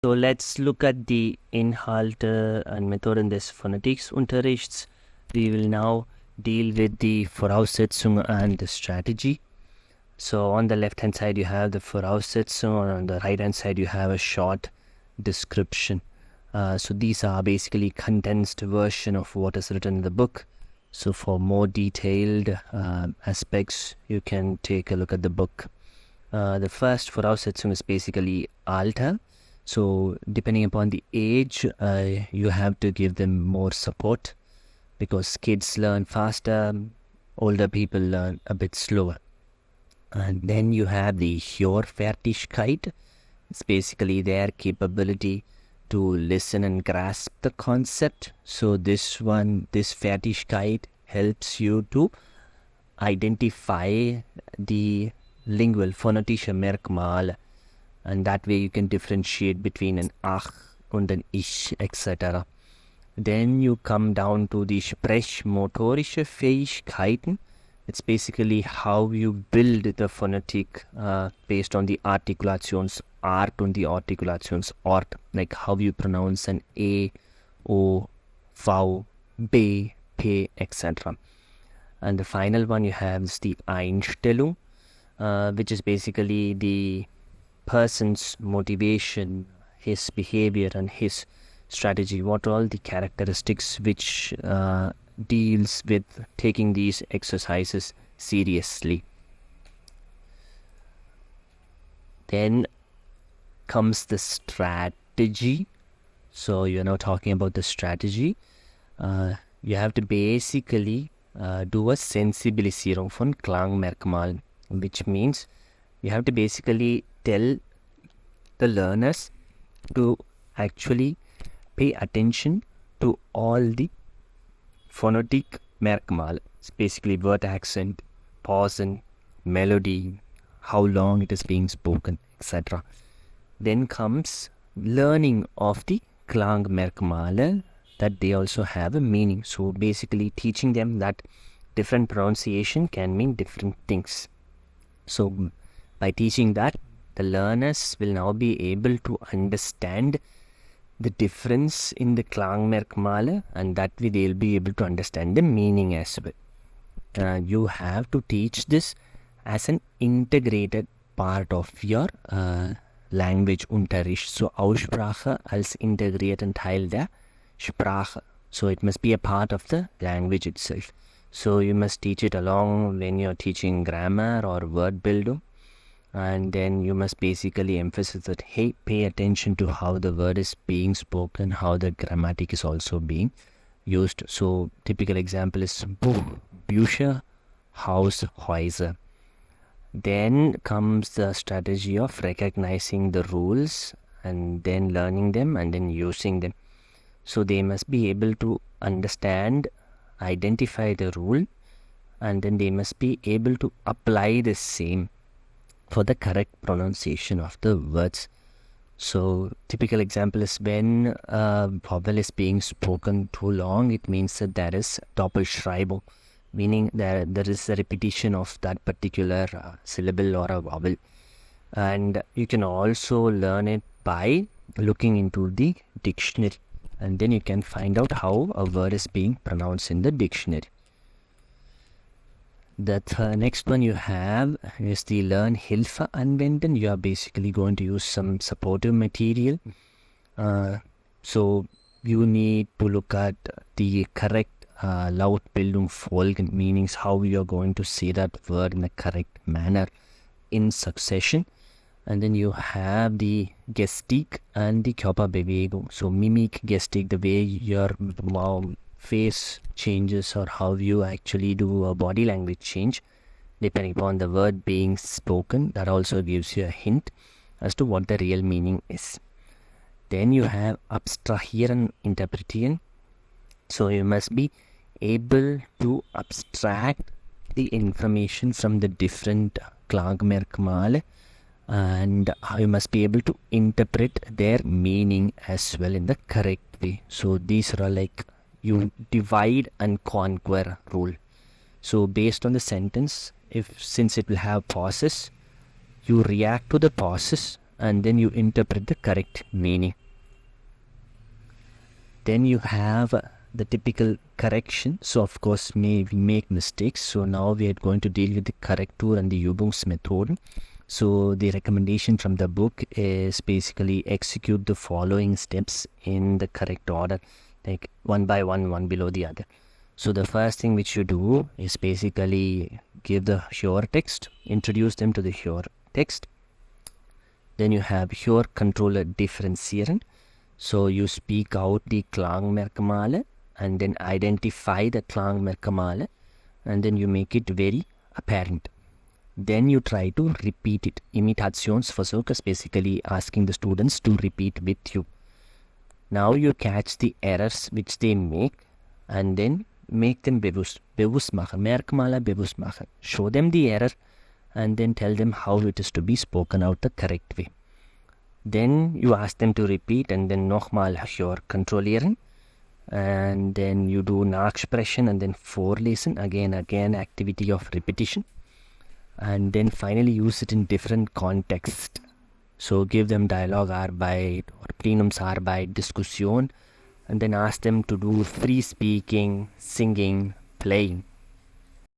So let's look at the Inhalte and Methode in this Phonetik Unterrichts. We will now deal with the Vorraussetzung and the strategy. So on the left hand side you have the Voraussetzung, and on the right hand side you have a short description. So these are basically condensed version of what is written in the book. So for more detailed aspects, you can take a look at the book. The first Voraussetzung is basically Alter. So depending upon the age, you have to give them more support, because kids learn faster, older people learn a bit slower. And then you have the Hörfertigkeit. It's basically their capability to listen and grasp the concept. So this Fertigkeit helps you to identify the lingual phonetische Merkmale, and that way you can differentiate between an ach and an ich, etc. Then you come down to the sprechmotorische Fähigkeiten. It's basically how you build the phonetic based on the Artikulationsart und the Artikulationsort, like how you pronounce an A, O, V, B, P, etc. And the final one you have is the Einstellung, which is basically the person's motivation, his behavior and his strategy, what are all the characteristics which deals with taking these exercises seriously. Then comes the strategy. So you're now talking about the strategy. You have to basically do a Sensibilisierung von Klangmerkmalen, which means you have to basically tell the learners to actually pay attention to all the phonetic Merkmal. It's basically word accent, pause and melody, how long it is being spoken, etc. Then comes learning of the Klangmerkmale, that they also have a meaning. So basically teaching them that different pronunciation can mean different things. So by teaching that, the learners will now be able to understand the difference in the Klangmerkmale, and that way they'll be able to understand the meaning as well. You have to teach this as an integrated part of your Language Unterricht. So Aussprache als integrierten Teil der Sprache. So it must be a part of the language itself. So you must teach it along when you're teaching grammar or word building. And then you must basically emphasize that, hey, pay attention to how the word is being spoken, how the grammatic is also being used. So typical example is Buch, Bücher, Haus, Häuser. Then comes the strategy of recognizing the rules and then learning them and then using them. So they must be able to understand, identify the rule, and then they must be able to apply the same for the correct pronunciation of the words. So typical example is when a vowel is being spoken too long, it means that there is Doppelschreibung, meaning there is a repetition of that particular syllable or a vowel. And you can also learn it by looking into the dictionary, and then you can find out how a word is being pronounced in the dictionary. The next one you have is the Learn Hilfe anwenden. You are basically going to use some supportive material. So you need to look at the correct Lautbildung folgen, meanings how you are going to say that word in the correct manner in succession. And then you have the Gestik and the Körperbewegung. So mimic, Gestik, the way your face changes or how you actually do a body language change depending upon the word being spoken. That also gives you a hint as to what the real meaning is. Then you have Abstrahieren, Interpretieren. So you must be able to abstract the information from the different Klangmerkmale, and you must be able to interpret their meaning as well in the correct way. So these are like you divide and conquer rule. So based on the sentence, since it will have pauses, you react to the pauses and then you interpret the correct meaning. Then you have the typical correction. So of course we make mistakes. So now we are going to deal with the Korrektur and the Übungsmethoden. So the recommendation from the book is basically execute the following steps in the correct order, like one by one, one below the other. So the first thing which you do is basically give the Hör text, introduce them to the Hör text. Then you have Hör controller differenzieren. So you speak out the Klangmerkmale and then identify the Klangmerkmale, and then you make it very apparent. Then you try to repeat it. Imitationsversuch is basically asking the students to repeat with you. Now you catch the errors which they make and then make them bewusst machen, Merkmale bewusst machen. Show them the error and then tell them how it is to be spoken out the correct way. Then you ask them to repeat and then nochmal Hör kontrollieren. And then you do Nachsprechen and then Vorlesen, again activity of repetition. And then finally use it in different contexts. So give them Dialogarbeit or Plenumsarbeit, Diskussion, and then ask them to do free speaking, singing, playing.